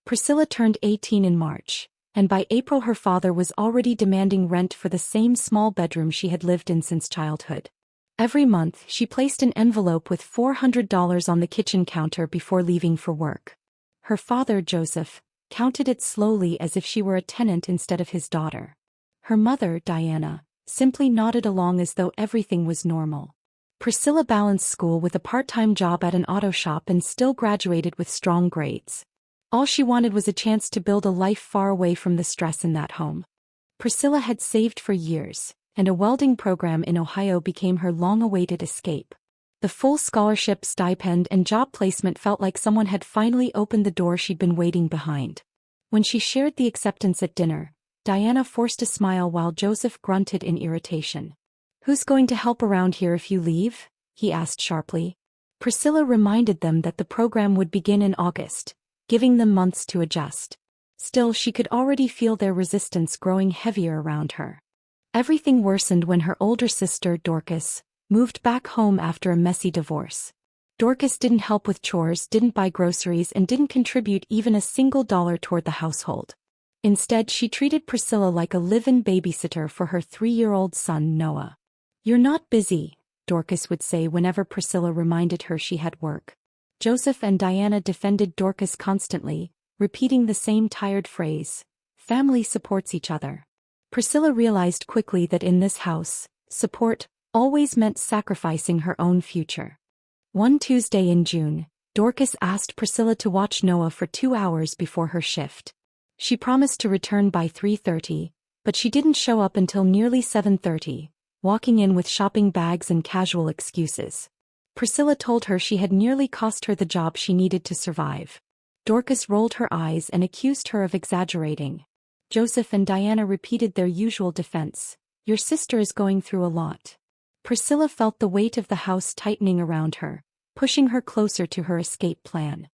Priscilla turned 18 in March, and by April her father was already demanding rent for the same small bedroom she had lived in since childhood. Every month she placed an envelope with $400 on the kitchen counter before leaving for work. Her father, Joseph, counted it slowly as if she were a tenant instead of his daughter. Her mother, Diana, simply nodded along as though everything was normal. Priscilla balanced school with a part-time job at an auto shop and still graduated with strong grades. All she wanted was a chance to build a life far away from the stress in that home. Priscilla had saved for years, and a welding program in Ohio became her long-awaited escape. The full scholarship, stipend, and job placement felt like someone had finally opened the door she'd been waiting behind. When she shared the acceptance at dinner, Diana forced a smile while Joseph grunted in irritation. "Who's going to help around here if you leave?" he asked sharply. Priscilla reminded them that the program would begin in August, giving them months to adjust. Still, she could already feel their resistance growing heavier around her. Everything worsened when her older sister, Dorcas, moved back home after a messy divorce. Dorcas didn't help with chores, didn't buy groceries, and didn't contribute even a single dollar toward the household. Instead, she treated Priscilla like a live-in babysitter for her 3-year-old son, Noah. "You're not busy," Dorcas would say whenever Priscilla reminded her she had work. Joseph and Diana defended Dorcas constantly, repeating the same tired phrase, "Family supports each other." Priscilla realized quickly that in this house, support always meant sacrificing her own future. One Tuesday in June, Dorcas asked Priscilla to watch Noah for 2 hours before her shift. She promised to return by 3:30, but she didn't show up until nearly 7:30, walking in with shopping bags and casual excuses. Priscilla told her she had nearly cost her the job she needed to survive. Dorcas rolled her eyes and accused her of exaggerating. Joseph and Diana repeated their usual defense, "Your sister is going through a lot." Priscilla felt the weight of the house tightening around her, pushing her closer to her escape plan.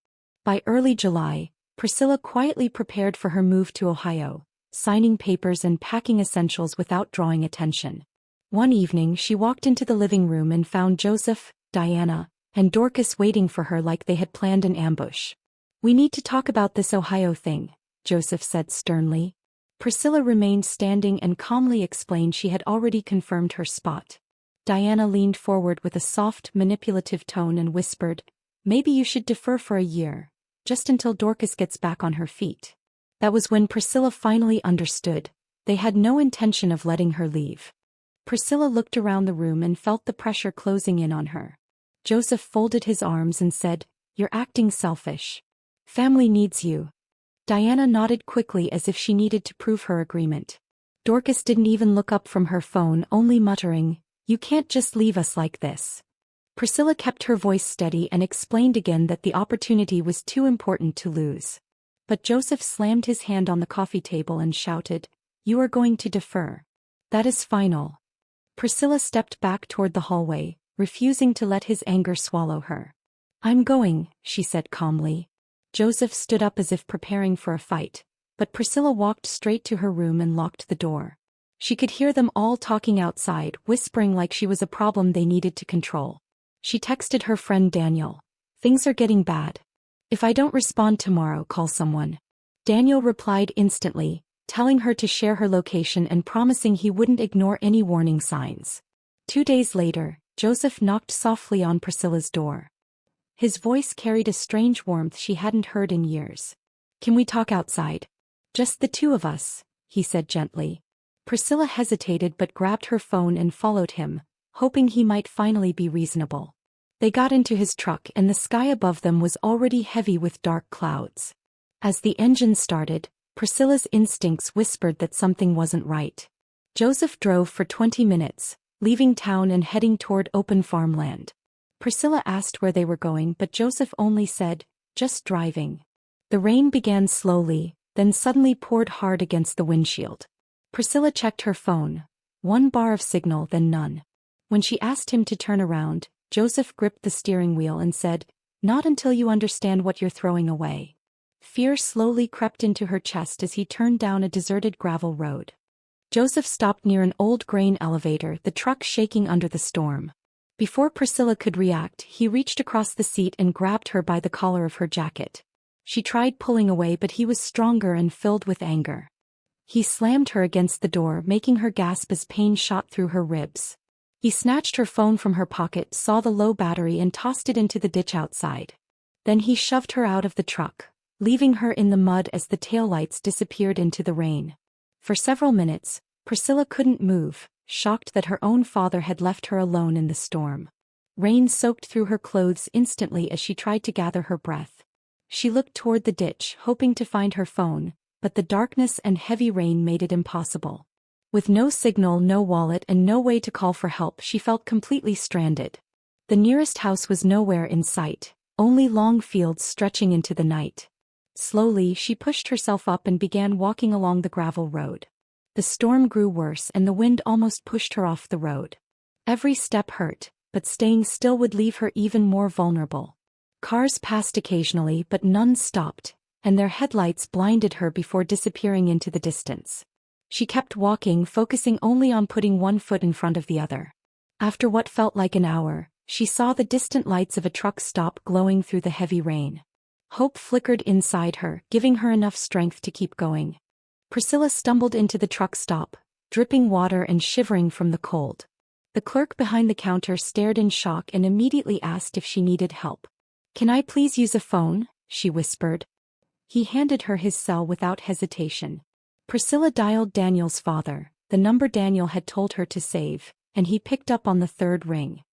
By early July, Priscilla quietly prepared for her move to Ohio, signing papers and packing essentials without drawing attention. One evening she walked into the living room and found Joseph, Diana, and Dorcas waiting for her like they had planned an ambush. "We need to talk about this Ohio thing," Joseph said sternly. Priscilla remained standing and calmly explained she had already confirmed her spot. Diana leaned forward with a soft, manipulative tone and whispered, "Maybe you should defer for a year, just until Dorcas gets back on her feet." That was when Priscilla finally understood. They had no intention of letting her leave. Priscilla looked around the room and felt the pressure closing in on her. Joseph folded his arms and said, "You're acting selfish. Family needs you." Diana nodded quickly as if she needed to prove her agreement. Dorcas didn't even look up from her phone, only muttering, "You can't just leave us like this." Priscilla kept her voice steady and explained again that the opportunity was too important to lose. But Joseph slammed his hand on the coffee table and shouted, "You are going to defer. That is final." Priscilla stepped back toward the hallway, refusing to let his anger swallow her. "I'm going," she said calmly. Joseph stood up as if preparing for a fight, but Priscilla walked straight to her room and locked the door. She could hear them all talking outside, whispering like she was a problem they needed to control. She texted her friend Daniel, "Things are getting bad. If I don't respond tomorrow, call someone." Daniel replied instantly, telling her to share her location and promising he wouldn't ignore any warning signs. 2 days later, Joseph knocked softly on Priscilla's door. His voice carried a strange warmth she hadn't heard in years. "Can we talk outside? Just the two of us," he said gently. Priscilla hesitated but grabbed her phone and followed him, hoping he might finally be reasonable. They got into his truck and the sky above them was already heavy with dark clouds. As the engine started, Priscilla's instincts whispered that something wasn't right. Joseph drove for 20 minutes, leaving town and heading toward open farmland. Priscilla asked where they were going, but Joseph only said, "Just driving." The rain began slowly, then suddenly poured hard against the windshield. Priscilla checked her phone. 1 bar of signal, then none. When she asked him to turn around, Joseph gripped the steering wheel and said, "Not until you understand what you're throwing away." Fear slowly crept into her chest as he turned down a deserted gravel road. Joseph stopped near an old grain elevator, the truck shaking under the storm. Before Priscilla could react, he reached across the seat and grabbed her by the collar of her jacket. She tried pulling away, but he was stronger and filled with anger. He slammed her against the door, making her gasp as pain shot through her ribs. He snatched her phone from her pocket, saw the low battery, and tossed it into the ditch outside. Then he shoved her out of the truck, leaving her in the mud as the taillights disappeared into the rain. For several minutes, Priscilla couldn't move, shocked that her own father had left her alone in the storm. Rain soaked through her clothes instantly as she tried to gather her breath. She looked toward the ditch, hoping to find her phone, but the darkness and heavy rain made it impossible. With no signal, no wallet, and no way to call for help, she felt completely stranded. The nearest house was nowhere in sight, only long fields stretching into the night. Slowly, she pushed herself up and began walking along the gravel road. The storm grew worse and the wind almost pushed her off the road. Every step hurt, but staying still would leave her even more vulnerable. Cars passed occasionally, but none stopped, and their headlights blinded her before disappearing into the distance. She kept walking, focusing only on putting one foot in front of the other. After what felt like an hour, she saw the distant lights of a truck stop glowing through the heavy rain. Hope flickered inside her, giving her enough strength to keep going. Priscilla stumbled into the truck stop, dripping water and shivering from the cold. The clerk behind the counter stared in shock and immediately asked if she needed help. "Can I please use a phone?" she whispered. He handed her his cell without hesitation. Priscilla dialed Daniel's father, the number Daniel had told her to save, and he picked up on the third ring.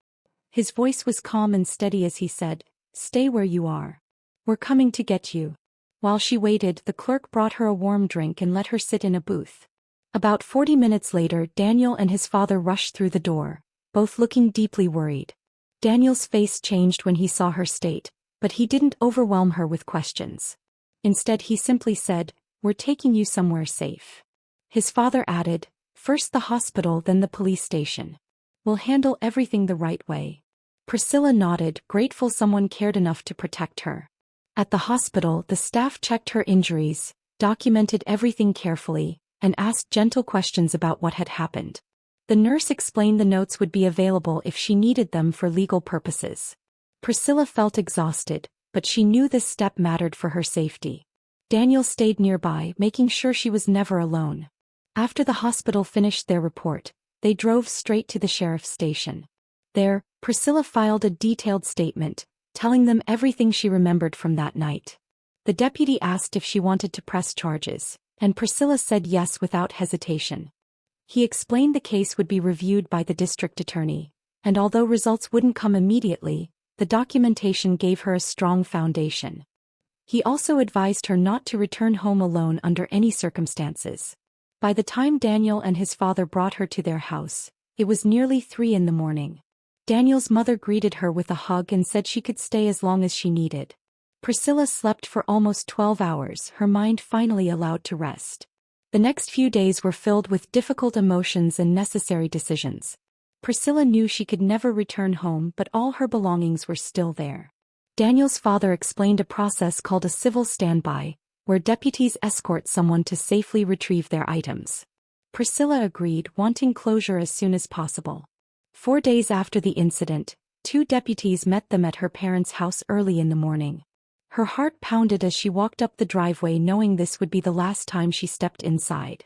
His voice was calm and steady as he said, "Stay where you are. We're coming to get you." While she waited, the clerk brought her a warm drink and let her sit in a booth. About 40 minutes later, Daniel and his father rushed through the door, both looking deeply worried. Daniel's face changed when he saw her state, but he didn't overwhelm her with questions. Instead, he simply said, "We're taking you somewhere safe." His father added, "First the hospital, then the police station. We'll handle everything the right way." Priscilla nodded, grateful someone cared enough to protect her. At the hospital, the staff checked her injuries, documented everything carefully, and asked gentle questions about what had happened. The nurse explained the notes would be available if she needed them for legal purposes. Priscilla felt exhausted, but she knew this step mattered for her safety. Daniel stayed nearby, making sure she was never alone. After the hospital finished their report, they drove straight to the sheriff's station. There, Priscilla filed a detailed statement, telling them everything she remembered from that night. The deputy asked if she wanted to press charges, and Priscilla said yes without hesitation. He explained the case would be reviewed by the district attorney, and although results wouldn't come immediately, the documentation gave her a strong foundation. He also advised her not to return home alone under any circumstances. By the time Daniel and his father brought her to their house, it was nearly 3 in the morning. Daniel's mother greeted her with a hug and said she could stay as long as she needed. Priscilla slept for almost 12 hours, her mind finally allowed to rest. The next few days were filled with difficult emotions and necessary decisions. Priscilla knew she could never return home, but all her belongings were still there. Daniel's father explained a process called a civil standby, where deputies escort someone to safely retrieve their items. Priscilla agreed, wanting closure as soon as possible. 4 days after the incident, 2 deputies met them at her parents' house early in the morning. Her heart pounded as she walked up the driveway, knowing this would be the last time she stepped inside.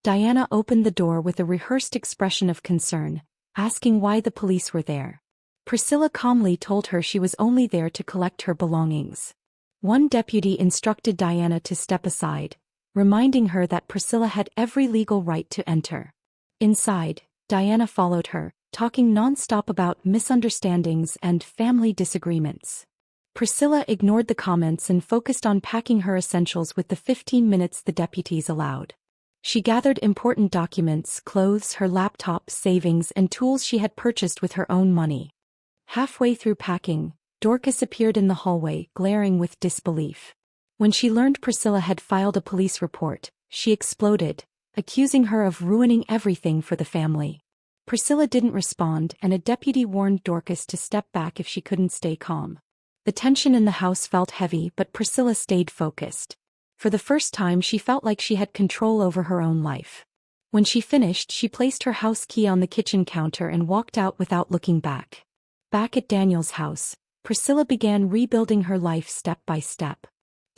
Diana opened the door with a rehearsed expression of concern, asking why the police were there. Priscilla calmly told her she was only there to collect her belongings. One deputy instructed Diana to step aside, reminding her that Priscilla had every legal right to enter. Inside, Diana followed her, talking non-stop about misunderstandings and family disagreements. Priscilla ignored the comments and focused on packing her essentials with the 15 minutes the deputies allowed. She gathered important documents, clothes, her laptop, savings, and tools she had purchased with her own money. Halfway through packing, Dorcas appeared in the hallway, glaring with disbelief. When she learned Priscilla had filed a police report, she exploded, accusing her of ruining everything for the family. Priscilla didn't respond, and a deputy warned Dorcas to step back if she couldn't stay calm. The tension in the house felt heavy, but Priscilla stayed focused. For the first time, she felt like she had control over her own life. When she finished, she placed her house key on the kitchen counter and walked out without looking back. Back at Daniel's house, Priscilla began rebuilding her life step by step.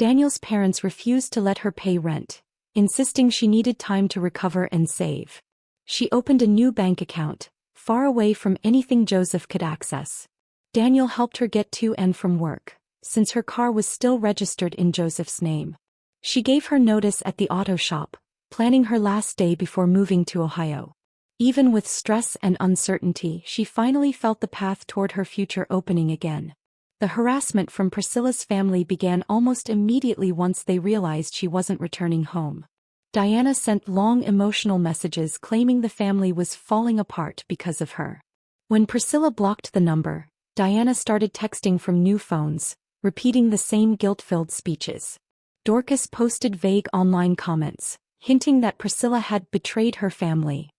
Daniel's parents refused to let her pay rent, insisting she needed time to recover and save. She opened a new bank account, far away from anything Joseph could access. Daniel helped her get to and from work, since her car was still registered in Joseph's name. She gave her notice at the auto shop, planning her last day before moving to Ohio. Even with stress and uncertainty, she finally felt the path toward her future opening again. The harassment from Priscilla's family began almost immediately once they realized she wasn't returning home. Diana sent long emotional messages claiming the family was falling apart because of her. When Priscilla blocked the number, Diana started texting from new phones, repeating the same guilt-filled speeches. Dorcas posted vague online comments, hinting that Priscilla had betrayed her family.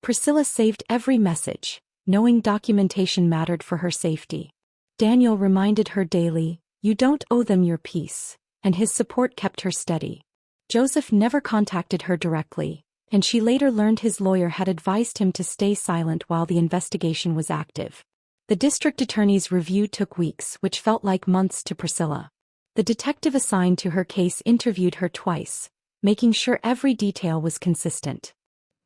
Priscilla saved every message, knowing documentation mattered for her safety. Daniel reminded her daily, "You don't owe them your peace," and his support kept her steady. Joseph never contacted her directly, and she later learned his lawyer had advised him to stay silent while the investigation was active. The district attorney's review took weeks, which felt like months to Priscilla. The detective assigned to her case interviewed her twice, making sure every detail was consistent.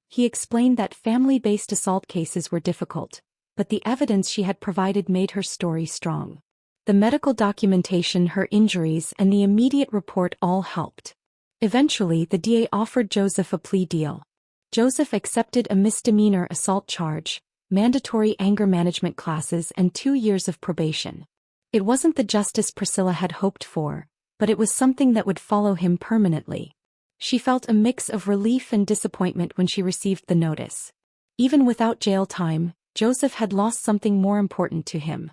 He explained that family-based assault cases were difficult, but the evidence she had provided made her story strong. The medical documentation, her injuries, and the immediate report all helped. Eventually, the DA offered Joseph a plea deal. Joseph accepted a misdemeanor assault charge, mandatory anger management classes, and 2 years of probation. It wasn't the justice Priscilla had hoped for, but it was something that would follow him permanently. She felt a mix of relief and disappointment when she received the notice. Even without jail time, Joseph had lost something more important to him: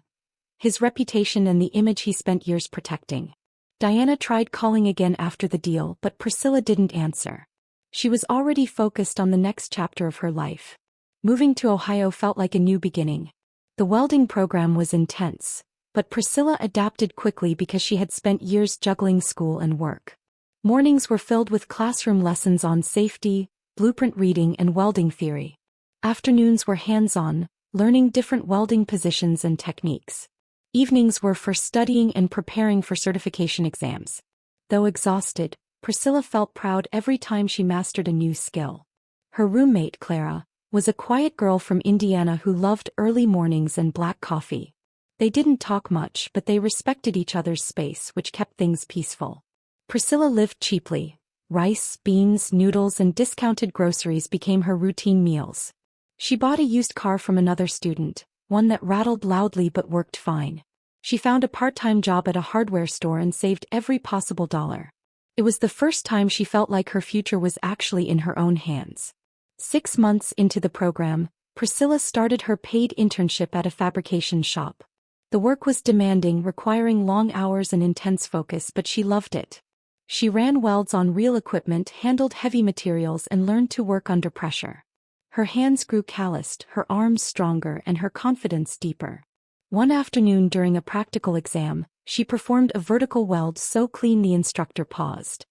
his reputation and the image he spent years protecting. Diana tried calling again after the deal, but Priscilla didn't answer. She was already focused on the next chapter of her life. Moving to Ohio felt like a new beginning. The welding program was intense, but Priscilla adapted quickly because she had spent years juggling school and work. Mornings were filled with classroom lessons on safety, blueprint reading, and welding theory. Afternoons were hands-on, learning different welding positions and techniques. Evenings were for studying and preparing for certification exams. Though exhausted, Priscilla felt proud every time she mastered a new skill. Her roommate, Clara, was a quiet girl from Indiana who loved early mornings and black coffee. They didn't talk much, but they respected each other's space, which kept things peaceful. Priscilla lived cheaply. Rice, beans, noodles, and discounted groceries became her routine meals. She bought a used car from another student, one that rattled loudly but worked fine. She found a part-time job at a hardware store and saved every possible dollar. It was the first time she felt like her future was actually in her own hands. 6 months into the program, Priscilla started her paid internship at a fabrication shop. The work was demanding, requiring long hours and intense focus, but she loved it. She ran welds on real equipment, handled heavy materials, and learned to work under pressure. Her hands grew calloused, her arms stronger, and her confidence deeper. One afternoon during a practical exam, she performed a vertical weld so clean the instructor paused.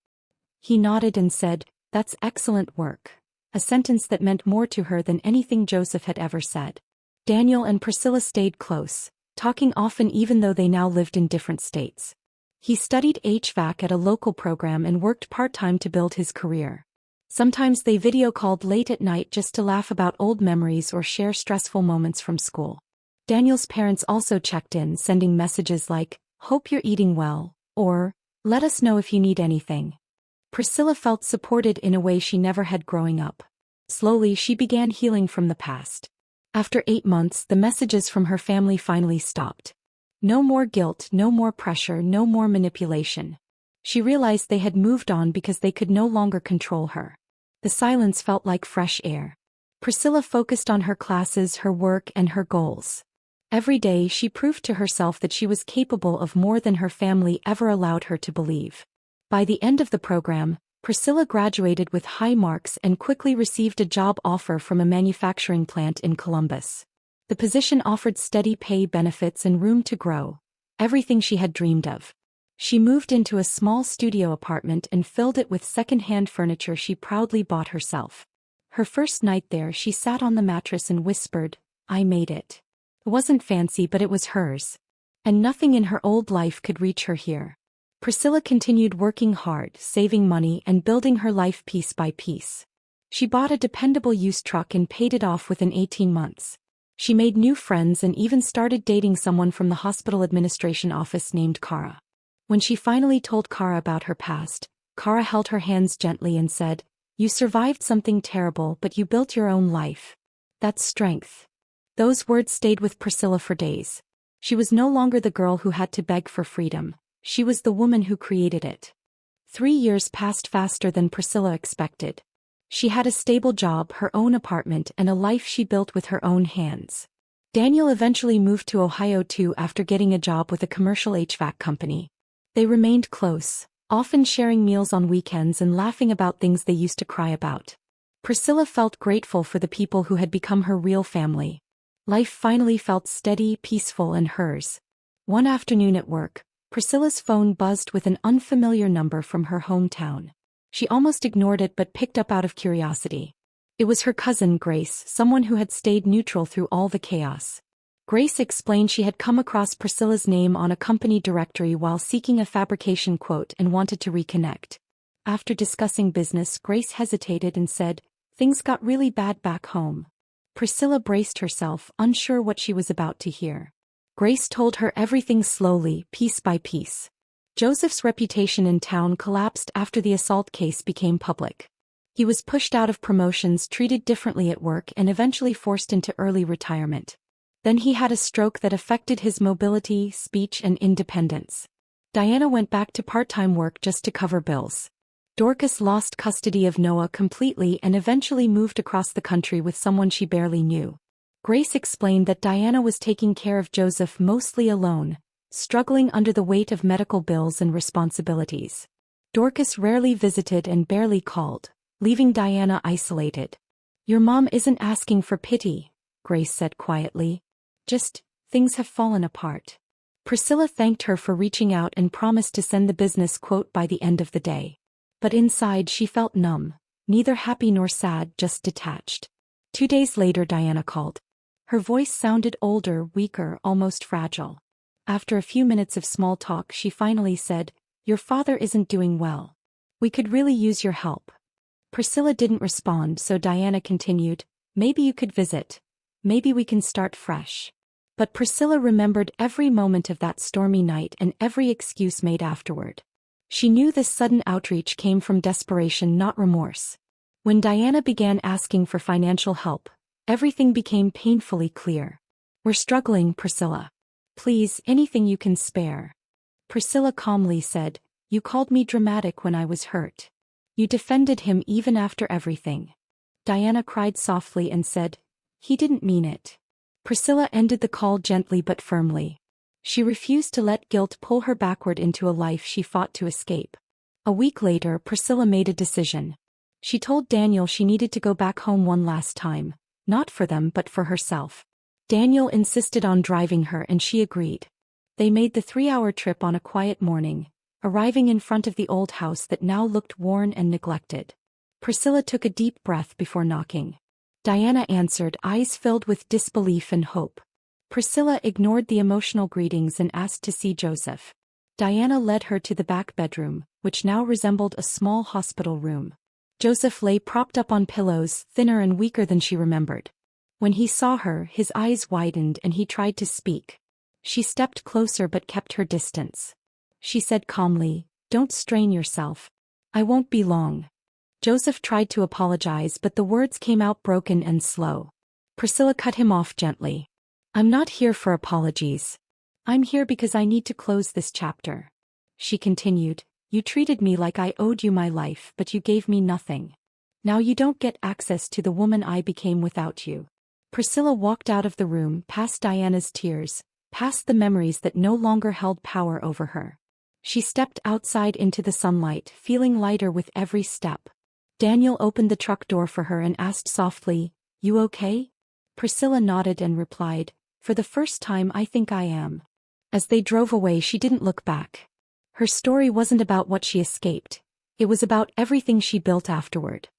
He nodded and said, "That's excellent work," a sentence that meant more to her than anything Joseph had ever said. Daniel and Priscilla stayed close, talking often even though they now lived in different states. He studied HVAC at a local program and worked part-time to build his career. Sometimes they video called late at night just to laugh about old memories or share stressful moments from school. Daniel's parents also checked in, sending messages like, "Hope you're eating well," or, "Let us know if you need anything." Priscilla felt supported in a way she never had growing up. Slowly, she began healing from the past. After 8 months, the messages from her family finally stopped. No more guilt, no more pressure, no more manipulation. She realized they had moved on because they could no longer control her. The silence felt like fresh air. Priscilla focused on her classes, her work, and her goals. Every day, she proved to herself that she was capable of more than her family ever allowed her to believe. By the end of the program, Priscilla graduated with high marks and quickly received a job offer from a manufacturing plant in Columbus. The position offered steady pay, benefits, and room to grow, everything she had dreamed of. She moved into a small studio apartment and filled it with second-hand furniture she proudly bought herself. Her first night there, she sat on the mattress and whispered, "I made it." It wasn't fancy, but it was hers. And nothing in her old life could reach her here. Priscilla continued working hard, saving money and building her life piece by piece. She bought a dependable used truck and paid it off within 18 months. She made new friends and even started dating someone from the hospital administration office named Kara. When she finally told Kara about her past, Kara held her hands gently and said, "You survived something terrible, but you built your own life. That's strength." Those words stayed with Priscilla for days. She was no longer the girl who had to beg for freedom. She was the woman who created it. 3 years passed faster than Priscilla expected. She had a stable job, her own apartment, and a life she built with her own hands. Daniel eventually moved to Ohio too after getting a job with a commercial HVAC company. They remained close, often sharing meals on weekends and laughing about things they used to cry about. Priscilla felt grateful for the people who had become her real family. Life finally felt steady, peaceful, and hers. One afternoon at work, Priscilla's phone buzzed with an unfamiliar number from her hometown. She almost ignored it but picked up out of curiosity. It was her cousin Grace, someone who had stayed neutral through all the chaos. Grace explained she had come across Priscilla's name on a company directory while seeking a fabrication quote and wanted to reconnect. After discussing business, Grace hesitated and said, "Things got really bad back home." Priscilla braced herself, unsure what she was about to hear. Grace told her everything slowly, piece by piece. Joseph's reputation in town collapsed after the assault case became public. He was pushed out of promotions, treated differently at work, and eventually forced into early retirement. Then he had a stroke that affected his mobility, speech, and independence. Diana went back to part-time work just to cover bills. Dorcas lost custody of Noah completely and eventually moved across the country with someone she barely knew. Grace explained that Diana was taking care of Joseph mostly alone, struggling under the weight of medical bills and responsibilities. Dorcas rarely visited and barely called, leaving Diana isolated. "Your mom isn't asking for pity," Grace said quietly. "Just, things have fallen apart." Priscilla thanked her for reaching out and promised to send the business quote by the end of the day. But inside she felt numb, neither happy nor sad, just detached. 2 days later Diana called. Her voice sounded older, weaker, almost fragile. After a few minutes of small talk she finally said, "Your father isn't doing well. We could really use your help." Priscilla didn't respond, so Diana continued, "Maybe you could visit. Maybe we can start fresh." But Priscilla remembered every moment of that stormy night and every excuse made afterward. She knew this sudden outreach came from desperation, not remorse. When Diana began asking for financial help, everything became painfully clear. "We're struggling, Priscilla. Please, anything you can spare." Priscilla calmly said, "You called me dramatic when I was hurt. You defended him even after everything." Diana cried softly and said, "He didn't mean it." Priscilla ended the call gently but firmly. She refused to let guilt pull her backward into a life she fought to escape. A week later, Priscilla made a decision. She told Daniel she needed to go back home one last time, not for them but for herself. Daniel insisted on driving her and she agreed. They made the 3-hour trip on a quiet morning, arriving in front of the old house that now looked worn and neglected. Priscilla took a deep breath before knocking. Diana answered, eyes filled with disbelief and hope. Priscilla ignored the emotional greetings and asked to see Joseph. Diana led her to the back bedroom, which now resembled a small hospital room. Joseph lay propped up on pillows, thinner and weaker than she remembered. When he saw her, his eyes widened and he tried to speak. She stepped closer but kept her distance. She said calmly, "Don't strain yourself. I won't be long." Joseph tried to apologize but the words came out broken and slow. Priscilla cut him off gently. "I'm not here for apologies. I'm here because I need to close this chapter." She continued, "You treated me like I owed you my life but you gave me nothing. Now you don't get access to the woman I became without you." Priscilla walked out of the room, past Diana's tears, past the memories that no longer held power over her. She stepped outside into the sunlight, feeling lighter with every step. Daniel opened the truck door for her and asked softly, "You okay?" Priscilla nodded and replied, "For the first time I think I am." As they drove away she didn't look back. Her story wasn't about what she escaped. It was about everything she built afterward.